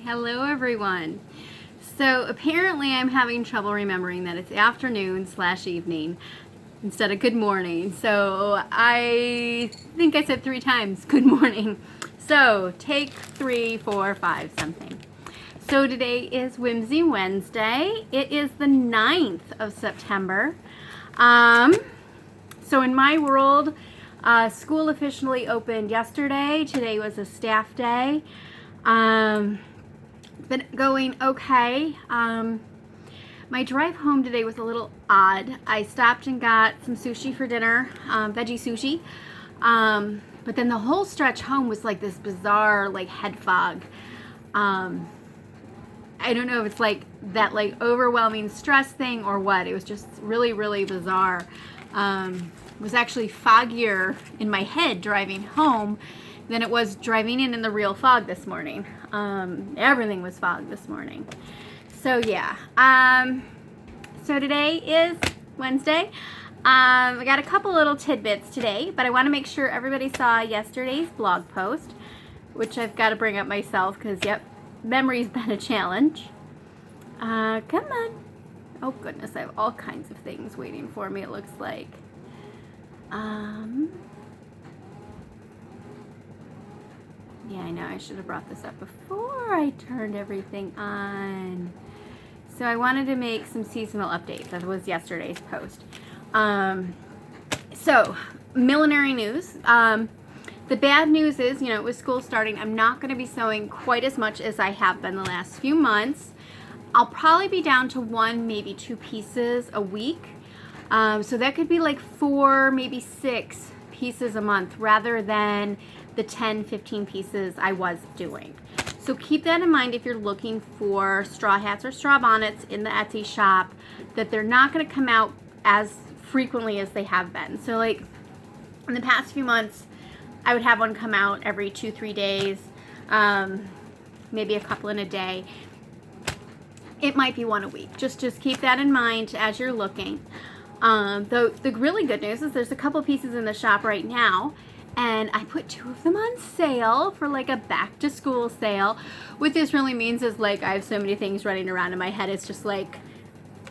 Hello everyone. So apparently I'm having trouble remembering that it's afternoon/evening instead of good morning. So I think I said 3 times good morning. So take 3, 4, 5 something. So today is Whimsy Wednesday. It is the 9th of September. So in my world, school officially opened yesterday. Today was a staff day. Been going okay. My drive home today was a little odd. I stopped and got some sushi for dinner, veggie sushi. But then the whole stretch home was like this bizarre like head fog. I don't know if it's like that like overwhelming stress thing or what. It was just really, really bizarre. It was actually foggier in my head driving home than it was driving in the real fog this morning. Everything was fog this morning. So yeah. So today is Wednesday. I got a couple little tidbits today, but I want to make sure everybody saw yesterday's blog post, which I've got to bring up myself because, yep, memory's been a challenge. Come on. Oh goodness, I have all kinds of things waiting for me, it looks like. Yeah, I know, I should have brought this up before I turned everything on. So I wanted to make some seasonal updates. That was yesterday's post. So, millinery news. The bad news is, with school starting, I'm not going to be sewing quite as much as I have been the last few months. I'll probably be down to 1, maybe 2 pieces a week. So that could be like 4, maybe 6 pieces a month rather than the 10, 15 pieces I was doing. So keep that in mind if you're looking for straw hats or straw bonnets in the Etsy shop, that they're not going to come out as frequently as they have been. So like in the past few months, I would have one come out every 2-3 days, maybe a couple in a day. It might be 1 a week. Just keep that in mind as you're looking. Though the really good news is there's a couple pieces in the shop right now, and I put 2 of them on sale for like a back to school sale. What this really means is like I have so many things running around in my head. It's just like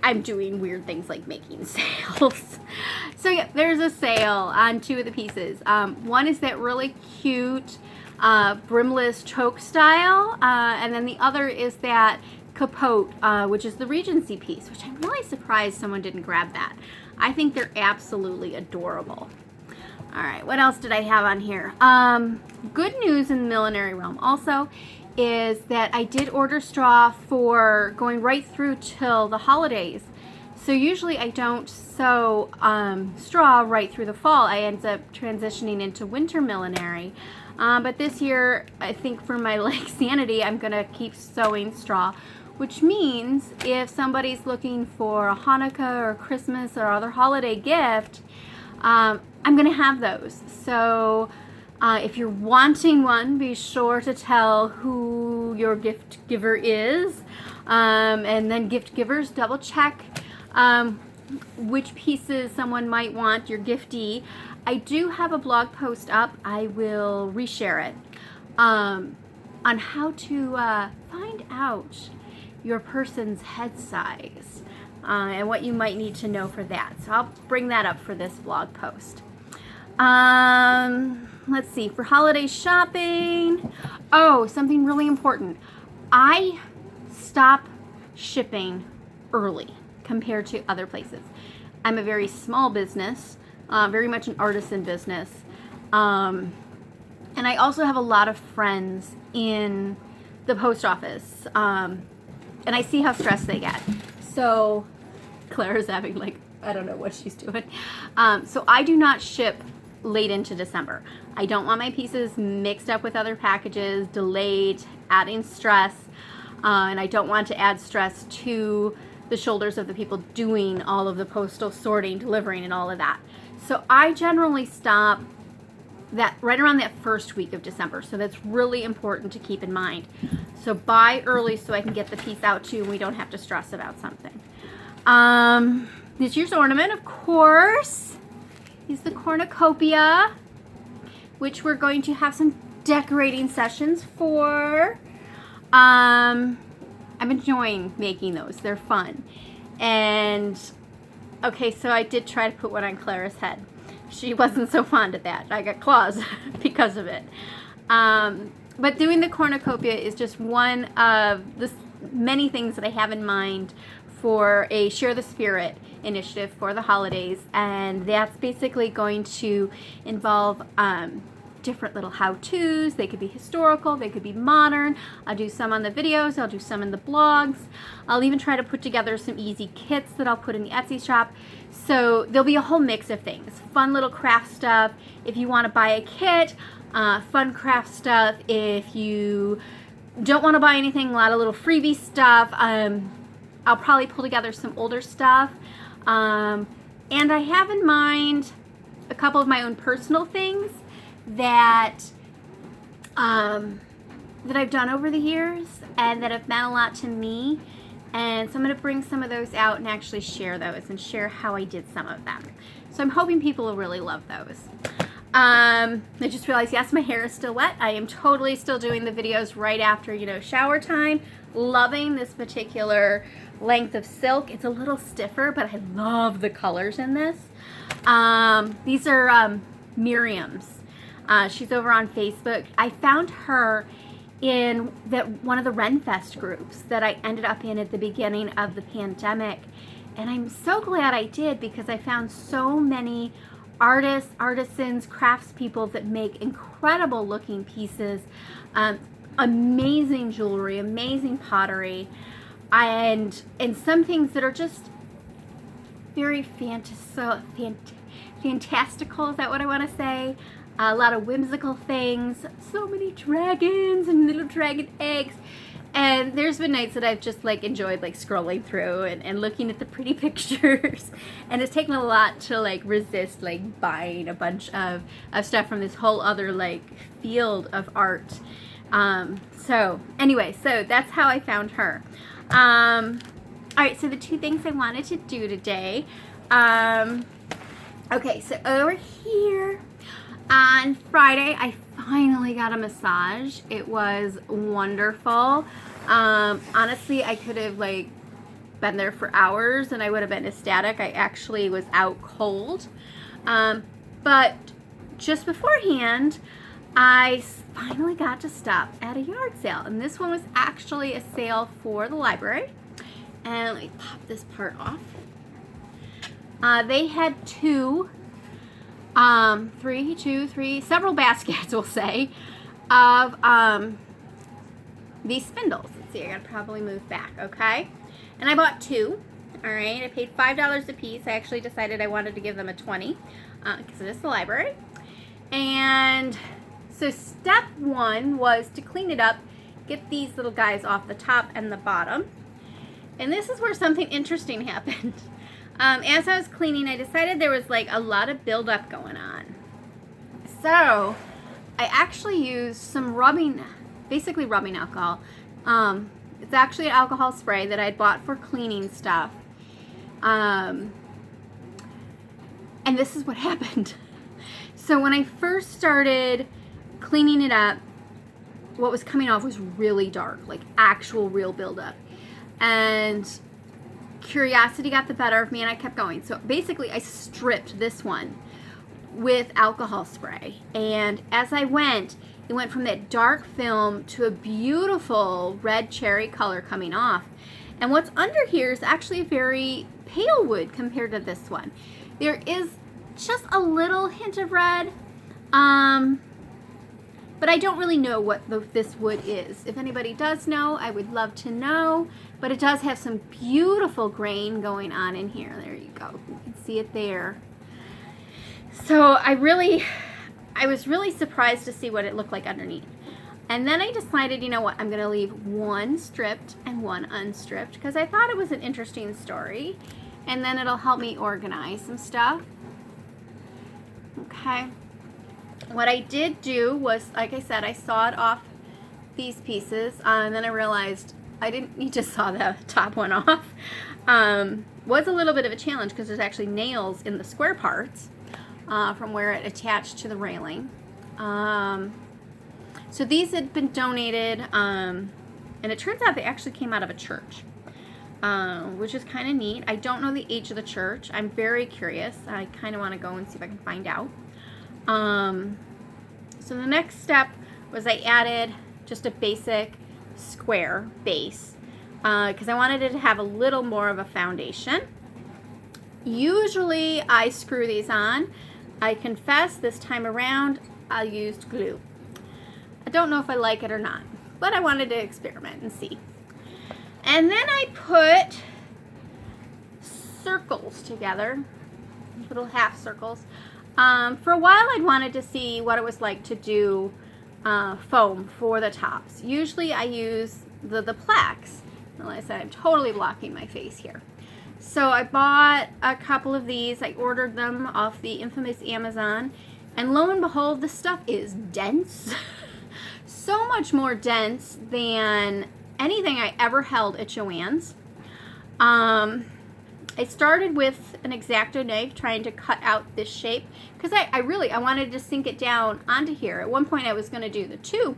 I'm doing weird things like making sales. So yeah, there's a sale on 2 of the pieces. One is that really cute brimless choke style, and then the other is that capote, which is the Regency piece, which I'm really surprised someone didn't grab that. I think they're absolutely adorable. All right, what else did I have on here? Good news in the millinery realm also is that I did order straw for going right through till the holidays. So usually I don't sew straw right through the fall. I end up transitioning into winter millinery. But this year, I think for my sanity, I'm gonna keep sewing straw, which means if somebody's looking for a Hanukkah or Christmas or other holiday gift, I'm gonna have those. So if you're wanting one, be sure to tell who your gift giver is, and then gift givers double check which pieces someone might want, your giftee. I do have a blog post up. I will reshare it on how to find out your person's head size and what you might need to know for that. So I'll bring that up for this blog post. Let's see, for holiday shopping. Oh, something really important. I stop shipping early compared to other places. I'm a very small business, very much an artisan business. And I also have a lot of friends in the post office. And I see how stressed they get. So Clara's having I don't know what she's doing. So I do not ship late into December. I don't want my pieces mixed up with other packages, delayed, adding stress. And I don't want to add stress to the shoulders of the people doing all of the postal sorting, delivering, and all of that. So I generally stop that right around that first week of December. So that's really important to keep in mind. So buy early so I can get the piece out to you and we don't have to stress about something. This year's ornament, of course, is the cornucopia, which we're going to have some decorating sessions for. I'm enjoying making those. They're fun. And okay, so I did try to put one on Clara's head. She wasn't so fond of that. I got claws because of it. But doing the cornucopia is just one of the many things that I have in mind for a Share the Spirit initiative for the holidays. And that's basically going to involve different little how-tos. They could be historical, they could be modern. I'll do some on the videos, I'll do some in the blogs. I'll even try to put together some easy kits that I'll put in the Etsy shop. So there'll be a whole mix of things. Fun little craft stuff if you want to buy a kit, fun craft stuff if you don't want to buy anything, a lot of little freebie stuff. I'll probably pull together some older stuff. And I have in mind a couple of my own personal things that that I've done over the years and that have meant a lot to me. And so I'm going to bring some of those out and actually share those and share how I did some of them. So I'm hoping people will really love those. I just realized, yes, my hair is still wet. I am totally still doing the videos right after, you know, shower time. Loving this particular length of silk. It's a little stiffer, but I love the colors in this. These are Miriam's. She's over on Facebook. I found her in one of the Renfest groups that I ended up in at the beginning of the pandemic. And I'm so glad I did, because I found so many artists, artisans, craftspeople that make incredible looking pieces, amazing jewelry, amazing pottery, and some things that are just very fantastical, is that what I want to say? A lot of whimsical things, so many dragons and little dragon eggs. And there's been nights that I've just like enjoyed like scrolling through and looking at the pretty pictures. And it's taken a lot to like resist like buying a bunch of stuff from this whole other like field of art. So anyway, so that's how I found her. All right, so the two things I wanted to do today. Okay, so over here on Friday, I finally got a massage. It was wonderful. Honestly, I could have like been there for hours and I would have been ecstatic. I actually was out cold. But just beforehand, I finally got to stop at a yard sale. And this one was actually a sale for the library. And let me pop this part off. They had several baskets, we'll say, of these spindles. Let's see, I gotta probably move back, okay? And I bought two, all right? I paid $5 a piece. I actually decided I wanted to give them a 20 because it is the library. And so step one was to clean it up, get these little guys off the top and the bottom. And this is where something interesting happened. As I was cleaning, I decided there was like a lot of buildup going on. So I actually used some basically rubbing alcohol. It's actually an alcohol spray that I'd bought for cleaning stuff. And this is what happened. So when I first started cleaning it up, what was coming off was really dark, like actual real buildup. And curiosity got the better of me and I kept going. So basically I stripped this one with alcohol spray. And as I went, it went from that dark film to a beautiful red cherry color coming off. And what's under here is actually a very pale wood compared to this one. There is just a little hint of red, but I don't really know what this wood is. If anybody does know, I would love to know. But it does have some beautiful grain going on in here. There you go. You can see it there. So I was really surprised to see what it looked like underneath. And then I decided, you know what, I'm going to leave one stripped and one unstripped because I thought it was an interesting story. And then it'll help me organize some stuff. Okay. What I did do was, like I said, I sawed off these pieces, and then I realized I didn't need to saw the top one off. Was a little bit of a challenge because there's actually nails in the square parts from where it attached to the railing. So these had been donated And it turns out they actually came out of a church, which is kind of neat. I don't know the age of the church. I'm very curious. I kind of want to go and see if I can find out. So the next step was I added just a basic square base because I wanted it to have a little more of a foundation. Usually I screw these on. I confess this time around I used glue. I don't know if I like it or not, but I wanted to experiment and see. And then I put circles together, little half circles. For a while I'd wanted to see what it was like to do foam for the tops. Usually I use the plaques. Like I said, I'm totally blocking my face here. So I bought a couple of these. I ordered them off the infamous Amazon. And lo and behold, the stuff is dense. So much more dense than anything I ever held at Joann's. I started with an X-Acto knife trying to cut out this shape because I wanted to sink it down onto here. At one point I was going to do the two.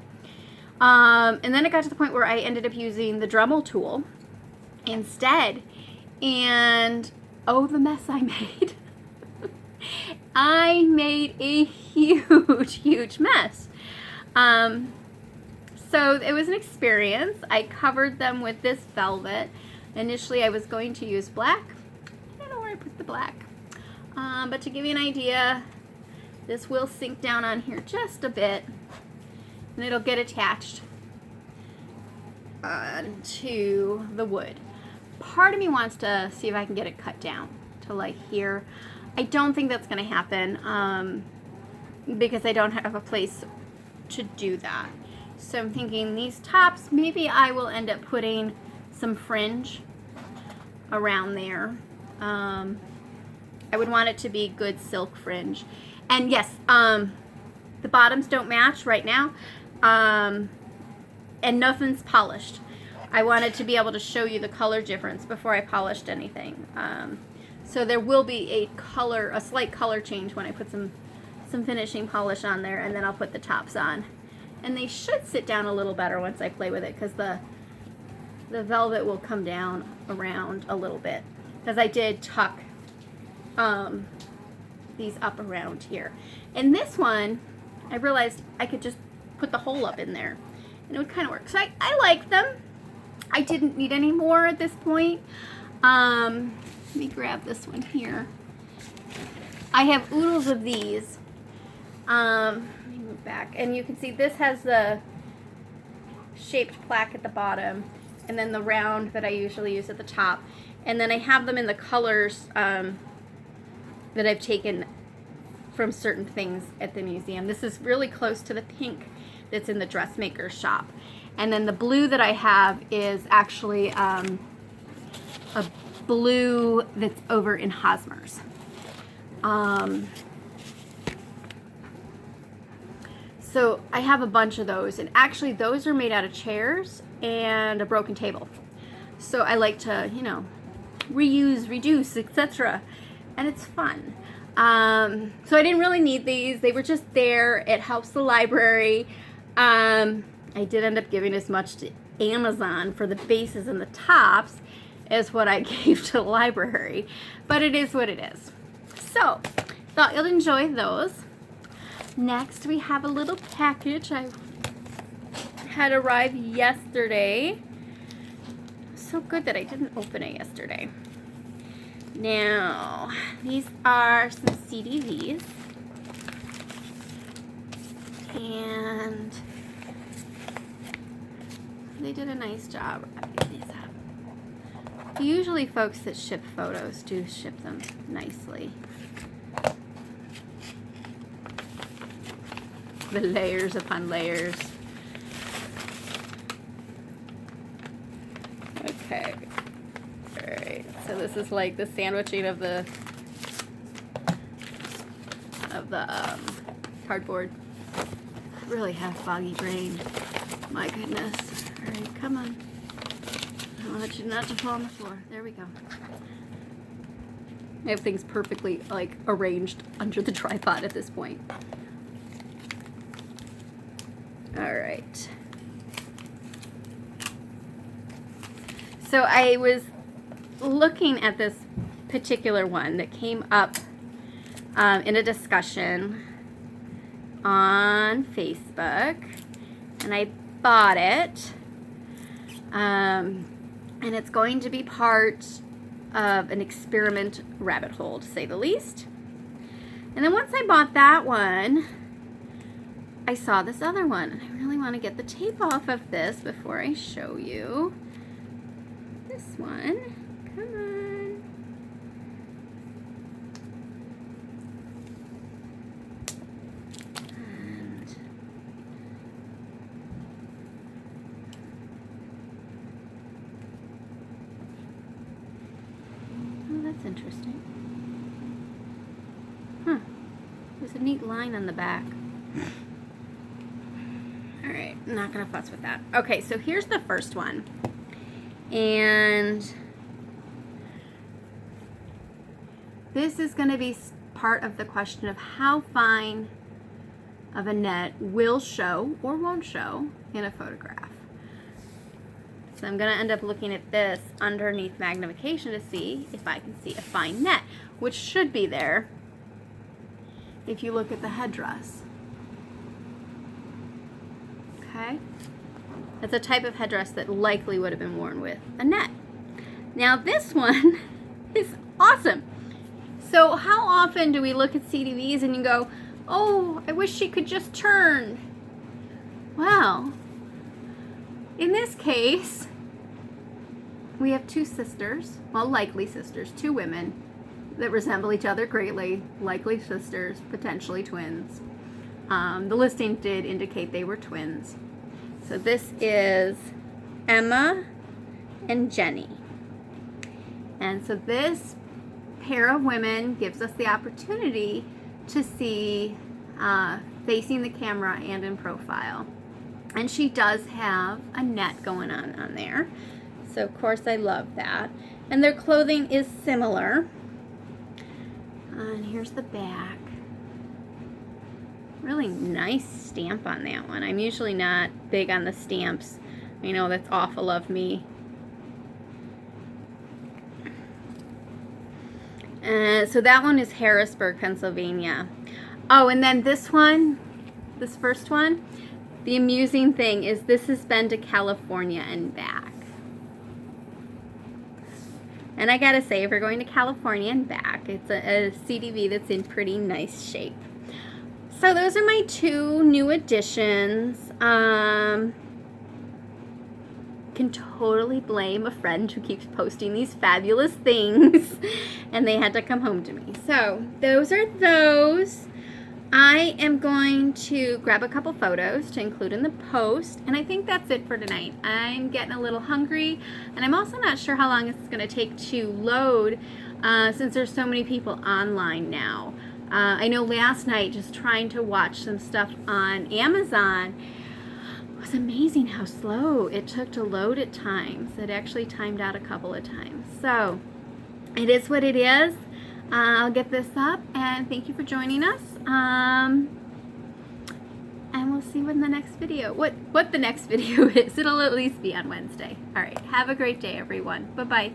And then it got to the point where I ended up using the Dremel tool instead. And oh, the mess I made. I made a huge mess. So it was an experience. I covered them with this velvet. Initially I was going to use black. I don't know where I put the black. But to give you an idea, this will sink down on here just a bit. And it'll get attached to the wood. Part of me wants to see if I can get it cut down to like here. I don't think that's going to happen because I don't have a place to do that. So I'm thinking these tops, maybe I will end up putting some fringe around there. I would want it to be good silk fringe. And yes, the bottoms don't match right now. And nothing's polished. I wanted to be able to show you the color difference before I polished anything. So there will be a slight color change when I put some finishing polish on there, and then I'll put the tops on. And they should sit down a little better once I play with it because the velvet will come down around a little bit because I did tuck these up around here. And this one, I realized I could just put the hole up in there and it would kind of work. So I like them. I didn't need any more at this point. Let me grab this one here. I have oodles of these. Let me move back. And you can see this has the shaped plaque at the bottom and then the round that I usually use at the top. And then I have them in the colors that I've taken from certain things at the museum. This is really close to the pink that's in the dressmaker's shop. And then the blue that I have is actually a blue that's over in Hosmer's. So I have a bunch of those, and actually those are made out of chairs and a broken table. So I like to, you know, reuse, reduce, etc. And it's fun. So I didn't really need these. They were just there. It helps the library. I did end up giving as much to Amazon for the bases and the tops as what I gave to the library. But it is what it is. So, thought you'll enjoy those. Next, we have a little package I had arrived yesterday. So good that I didn't open it yesterday. Now, these are some CDVs. And they did a nice job wrapping these up. Usually folks that ship photos do ship them nicely. The layers upon layers. Okay. Alright, so this is like the sandwiching of the cardboard. I really have foggy brain. My goodness. Alright, come on. I want you not to fall on the floor. There we go. I have things perfectly like arranged under the tripod at this point. Alright. So I was looking at this particular one that came up in a discussion on Facebook, and I bought it, and it's going to be part of an experiment rabbit hole, to say the least. And then once I bought that one, I saw this other one, and I really want to get the tape off of this before I show you this one. Come on. And oh, that's interesting. Huh. There's a neat line on the back. All right, I'm not gonna fuss with that. Okay, so here's the first one. And this is gonna be part of the question of how fine of a net will show or won't show in a photograph. So I'm gonna end up looking at this underneath magnification to see if I can see a fine net, which should be there if you look at the headdress. Okay, that's a type of headdress that likely would have been worn with a net. Now this one is awesome. So how often do we look at CDVs and you go, oh, I wish she could just turn? Well, in this case, we have two sisters, well, likely sisters, two women that resemble each other greatly, likely sisters, potentially twins. The listing did indicate they were twins. So this is Emma and Jenny. And so this pair of women gives us the opportunity to see facing the camera and in profile. And she does have a net going on there. So of course I love that. And their clothing is similar. And here's the back. Really nice stamp on that one. I'm usually not big on the stamps. I know that's awful of me. So that one is Harrisburg, Pennsylvania. Oh, and then this one, this first one, the amusing thing is this has been to California and back. And I gotta say, if we're going to California and back, it's a CDV that's in pretty nice shape. So those are my two new additions. Can totally blame a friend who keeps posting these fabulous things and they had to come home to me. So those are those. I am going to grab a couple photos to include in the post, and I think that's it for tonight. I'm getting a little hungry, and I'm also not sure how long it's going to take to load since there's so many people online now. I know last night just trying to watch some stuff on Amazon was amazing how slow it took to load at times. It actually timed out a couple of times. So it is what it is. I'll get this up, and thank you for joining us. And we'll see when the next video, what the next video is. It'll at least be on Wednesday. All right, have a great day, everyone. Bye-bye.